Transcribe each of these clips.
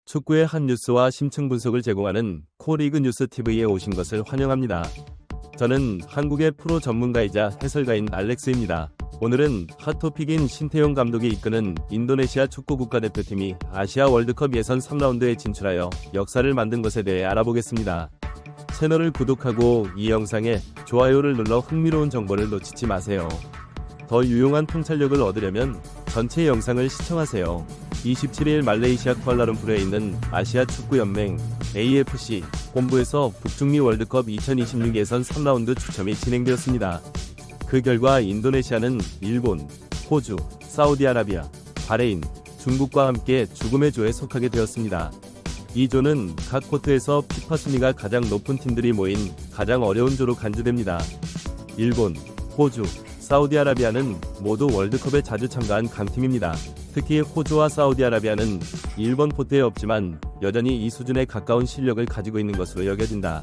축구의 한 뉴스와 심층 분석을 제공하는 코리그 뉴스 TV에 오신 것을 환영합니다. 저는 한국의 프로 전문가이자 해설가인 알렉스입니다. 오늘은 핫토픽인 신태용 감독이 이끄는 인도네시아 축구 국가대표팀이 아시아 월드컵 예선 3라운드에 진출하여 역사를 만든 것에 대해 알아보겠습니다. 채널을 구독하고 이 영상에 좋아요를 눌러 흥미로운 정보를 놓치지 마세요. 더 유용한 통찰력을 얻으려면 전체 영상을 시청하세요. 27일 말레이시아 쿠알라룸푸르에 있는 아시아 축구연맹 AFC 본부에서 북중미 월드컵 2026 예선 3라운드 추첨이 진행되었습니다. 그 결과 인도네시아는 일본, 호주, 사우디아라비아, 바레인, 중국과 함께 죽음의 조에 속하게 되었습니다. 이 조는 각 코트에서 피파 순위가 가장 높은 팀들이 모인 가장 어려운 조로 간주됩니다. 일본, 호주, 사우디아라비아는 모두 월드컵에 자주 참가한 강팀입니다. 특히 호주와 사우디아라비아는 일본 포트에 없지만 여전히 이 수준에 가까운 실력을 가지고 있는 것으로 여겨진다.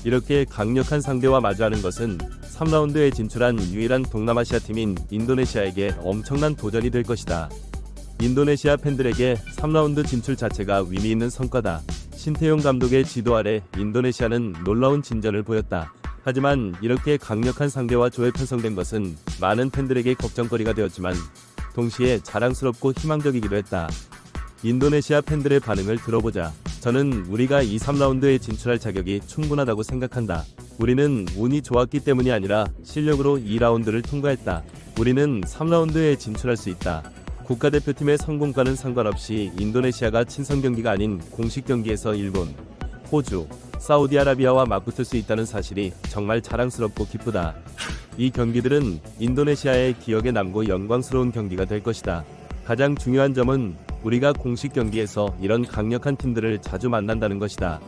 이렇게 강력한 상대와 마주하는 것은 3라운드에 진출한 유일한 동남아시아 팀인 인도네시아에게 엄청난 도전이 될 것이다. 인도네시아 팬들에게 3라운드 진출 자체가 의미 있는 성과다. 신태용 감독의 지도 아래 인도네시아는 놀라운 진전을 보였다. 하지만 이렇게 강력한 상대와 조에 편성된 것은 많은 팬들에게 걱정거리가 되었지만 동시에 자랑스럽고 희망적이기도 했다. 인도네시아 팬들의 반응을 들어보자. 저는 우리가 이 3라운드에 진출할 자격이 충분하다고 생각한다. 우리는 운이 좋았기 때문이 아니라 실력으로 2라운드를 통과했다. 우리는 3라운드에 진출할 수 있다. 국가대표팀의 성공과는 상관없이 인도네시아가 친선 경기가 아닌 공식 경기에서 일본, 호주, 사우디아라비아와 맞붙을 수 있다는 사실이 정말 자랑스럽고 기쁘다. 이 경기들은 인도네시아의 기억에 남고 영광스러운 경기가 될 것이다. 가장 중요한 점은 우리가 공식 경기에서 이런 강력한 팀들을 자주 만난다는 것이다.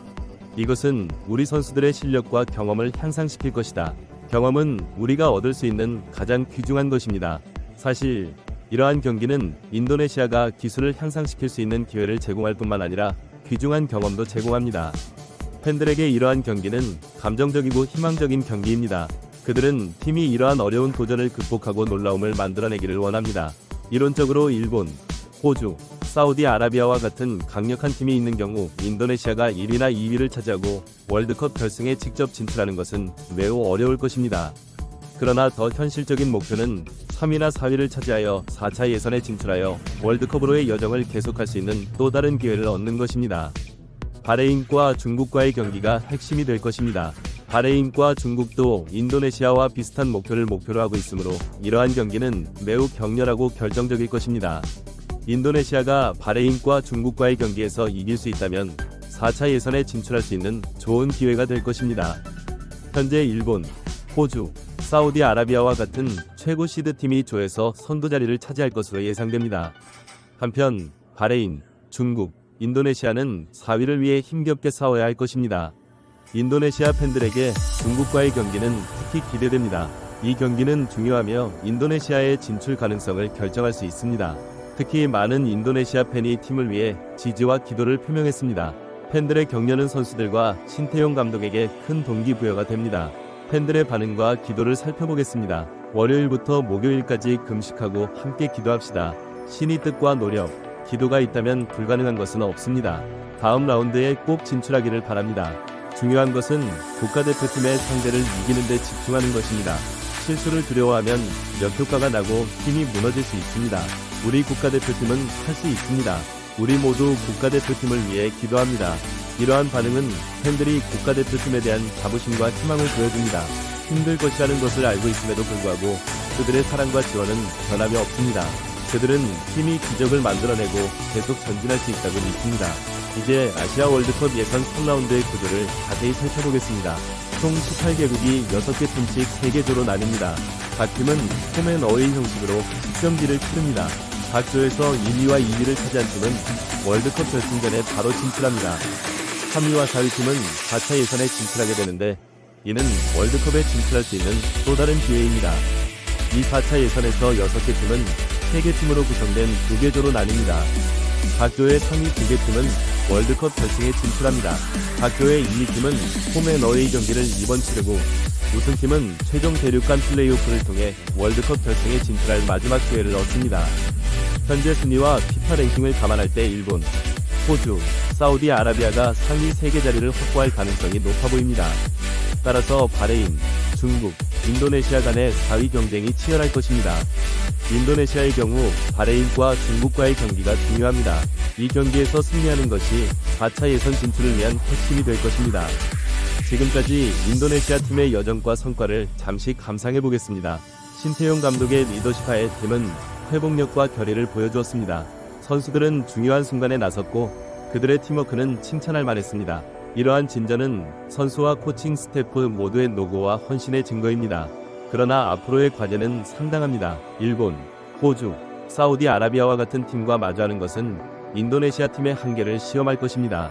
이것은 우리 선수들의 실력과 경험을 향상시킬 것이다. 경험은 우리가 얻을 수 있는 가장 귀중한 것입니다. 사실 이러한 경기는 인도네시아가 기술을 향상시킬 수 있는 기회를 제공할 뿐만 아니라 귀중한 경험도 제공합니다. 팬들에게 이러한 경기는 감정적이고 희망적인 경기입니다. 그들은 팀이 이러한 어려운 도전을 극복하고 놀라움을 만들어내기를 원합니다. 이론적으로 일본, 호주, 사우디아라비아와 같은 강력한 팀이 있는 경우 인도네시아가 1위나 2위를 차지하고 월드컵 결승에 직접 진출하는 것은 매우 어려울 것입니다. 그러나 더 현실적인 목표는 3위나 4위를 차지하여 4차 예선에 진출하여 월드컵으로의 여정을 계속할 수 있는 또 다른 기회를 얻는 것입니다. 바레인과 중국과의 경기가 핵심이 될 것입니다. 바레인과 중국도 인도네시아와 비슷한 목표를 목표로 하고 있으므로 이러한 경기는 매우 격렬하고 결정적일 것입니다. 인도네시아가 바레인과 중국과의 경기에서 이길 수 있다면 4차 예선에 진출할 수 있는 좋은 기회가 될 것입니다. 현재 일본, 호주, 사우디아라비아와 같은 최고 시드팀이 조에서 선두 자리를 차지할 것으로 예상됩니다. 한편 바레인, 중국, 인도네시아는 4위를 위해 힘겹게 싸워야 할 것입니다. 인도네시아 팬들에게 중국과의 경기는 특히 기대됩니다. 이 경기는 중요하며 인도네시아의 진출 가능성을 결정할 수 있습니다. 특히 많은 인도네시아 팬이 팀을 위해 지지와 기도를 표명했습니다. 팬들의 격려는 선수들과 신태용 감독에게 큰 동기부여가 됩니다. 팬들의 반응과 기도를 살펴보겠습니다. 월요일부터 목요일까지 금식하고 함께 기도합시다. 신의 뜻과 노력, 기도가 있다면 불가능한 것은 없습니다. 다음 라운드에 꼭 진출하기를 바랍니다. 중요한 것은 국가대표팀의 상대를 이기는 데 집중하는 것입니다. 실수를 두려워하면 역효과가 나고 팀이 무너질 수 있습니다. 우리 국가대표팀은 할 수 있습니다. 우리 모두 국가대표팀을 위해 기도합니다. 이러한 반응은 팬들이 국가대표팀에 대한 자부심과 희망을 보여줍니다. 힘들 것이라는 것을 알고 있음에도 불구하고 그들의 사랑과 지원은 변함이 없습니다. 그들은 팀이 기적을 만들어내고 계속 전진할 수 있다고 믿습니다. 이제 아시아 월드컵 예선 3라운드의 구조를 자세히 살펴보겠습니다. 총 18개국이 6개 팀씩 3개 조로 나뉩니다. 각 팀은 홈앤어웨이 형식으로 10경기를 치릅니다. 각 조에서 1위와 2위를 차지한 팀은 월드컵 결승전에 바로 진출합니다. 3위와 4위 팀은 4차 예선에 진출하게 되는데 이는 월드컵에 진출할 수 있는 또 다른 기회입니다. 이 4차 예선에서 6개 팀은 3개 팀으로 구성된 2개 조로 나뉩니다. 각 조의 상위 2개 팀은 월드컵 결승에 진출합니다. 각 조의 2위 팀은 홈앤어웨이 경기를 2번 치르고 우승팀은 최종 대륙간 플레이오프를 통해 월드컵 결승에 진출할 마지막 기회를 얻습니다. 현재 순위와 피파 랭킹을 감안할 때 일본, 호주, 사우디아라비아가 상위 3개 자리를 확보할 가능성이 높아 보입니다. 따라서 바레인, 중국, 인도네시아 간의 4위 경쟁이 치열할 것입니다. 인도네시아의 경우 바레인과 중국과의 경기가 중요합니다. 이 경기에서 승리하는 것이 4차 예선 진출을 위한 핵심이 될 것입니다. 지금까지 인도네시아 팀의 여정과 성과를 잠시 감상해 보겠습니다. 신태용 감독의 리더십하에 팀은 회복력과 결의를 보여주었습니다. 선수들은 중요한 순간에 나섰고 그들의 팀워크는 칭찬할 만했습니다. 이러한 진전은 선수와 코칭 스태프 모두의 노고와 헌신의 증거입니다. 그러나 앞으로의 과제는 상당합니다. 일본, 호주, 사우디아라비아와 같은 팀과 마주하는 것은 인도네시아 팀의 한계를 시험할 것입니다.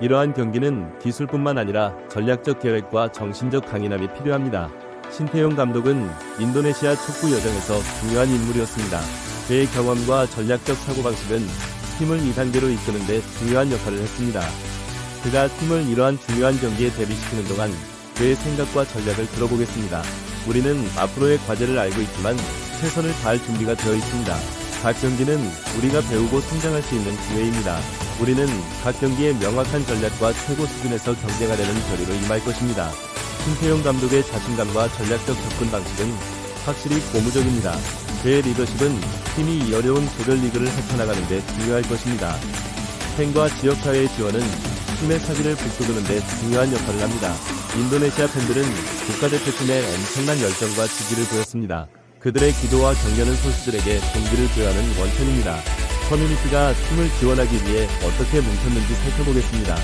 이러한 경기는 기술뿐만 아니라 전략적 계획과 정신적 강인함이 필요합니다. 신태용 감독은 인도네시아 축구 여정에서 중요한 인물이었습니다. 그의 경험과 전략적 사고방식은 팀을 2단계로 이끄는 데 중요한 역할을 했습니다. 그가 팀을 이러한 중요한 경기에 대비시키는 동안 그의 생각과 전략을 들어보겠습니다. 우리는 앞으로의 과제를 알고 있지만 최선을 다할 준비가 되어 있습니다. 각 경기는 우리가 배우고 성장할 수 있는 기회입니다. 우리는 각 경기에 명확한 전략과 최고 수준에서 경쟁하려는 결의로 임할 것입니다. 신태용 감독의 자신감과 전략적 접근 방식은 확실히 고무적입니다. 그의 리더십은 팀이 이 어려운 조별리그를 헤쳐나가는 데 중요할 것입니다. 팬과 지역사회의 지원은 팀의 사기를 북돋우는 데 중요한 역할을 합니다. 인도네시아 팬들은 국가대표팀의 엄청난 열정과 지지를 보였습니다. 그들의 기도와 격려는 선수들에게 동기를 부여하는 원천입니다. 커뮤니티가 팀을 지원하기 위해 어떻게 뭉쳤는지 살펴보겠습니다.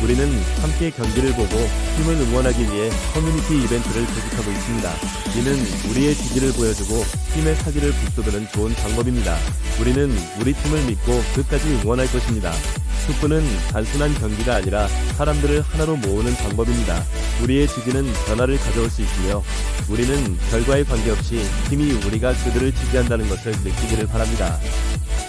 우리는 함께 경기를 보고 팀을 응원하기 위해 커뮤니티 이벤트를 조직하고 있습니다. 이는 우리의 지지를 보여주고 팀의 사기를 북돋우는 좋은 방법입니다. 우리는 우리 팀을 믿고 끝까지 응원할 것입니다. 축구는 단순한 경기가 아니라 사람들을 하나로 모으는 방법입니다. 우리의 지지는 변화를 가져올 수 있으며 우리는 결과에 관계없이 팀이 우리가 그들을 지지한다는 것을 느끼기를 바랍니다.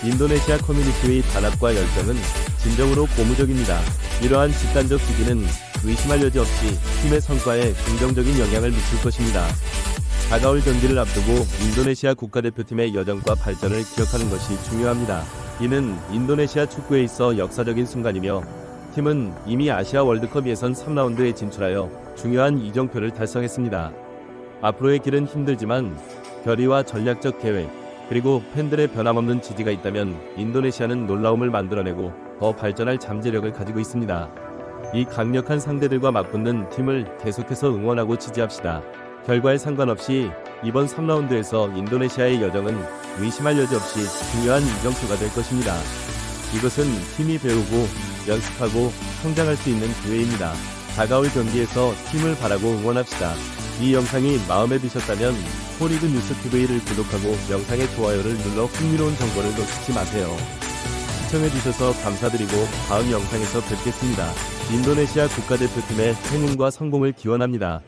인도네시아 커뮤니티의 단합과 열정은 진정으로 고무적입니다. 이러한 집단적 지지는 의심할 여지 없이 팀의 성과에 긍정적인 영향을 미칠 것입니다. 다가올 경기를 앞두고 인도네시아 국가대표팀의 여정과 발전을 기억하는 것이 중요합니다. 이는 인도네시아 축구에 있어 역사적인 순간이며 팀은 이미 아시아 월드컵 예선 3라운드에 진출하여 중요한 이정표를 달성했습니다. 앞으로의 길은 힘들지만 결의와 전략적 계획, 그리고 팬들의 변함없는 지지가 있다면 인도네시아는 놀라움을 만들어내고 더 발전할 잠재력을 가지고 있습니다. 이 강력한 상대들과 맞붙는 팀을 계속해서 응원하고 지지합시다. 결과에 상관없이 이번 3라운드에서 인도네시아의 여정은 의심할 여지 없이 중요한 이정표가 될 것입니다. 이것은 팀이 배우고 연습하고 성장할 수 있는 기회입니다. 다가올 경기에서 팀을 바라고 응원합시다. 이 영상이 마음에 드셨다면 코리그 뉴스 TV를 구독하고 영상의 좋아요를 눌러 흥미로운 정보를 놓치지 마세요. 시청해주셔서 감사드리고 다음 영상에서 뵙겠습니다. 인도네시아 국가대표팀의 행운과 성공을 기원합니다.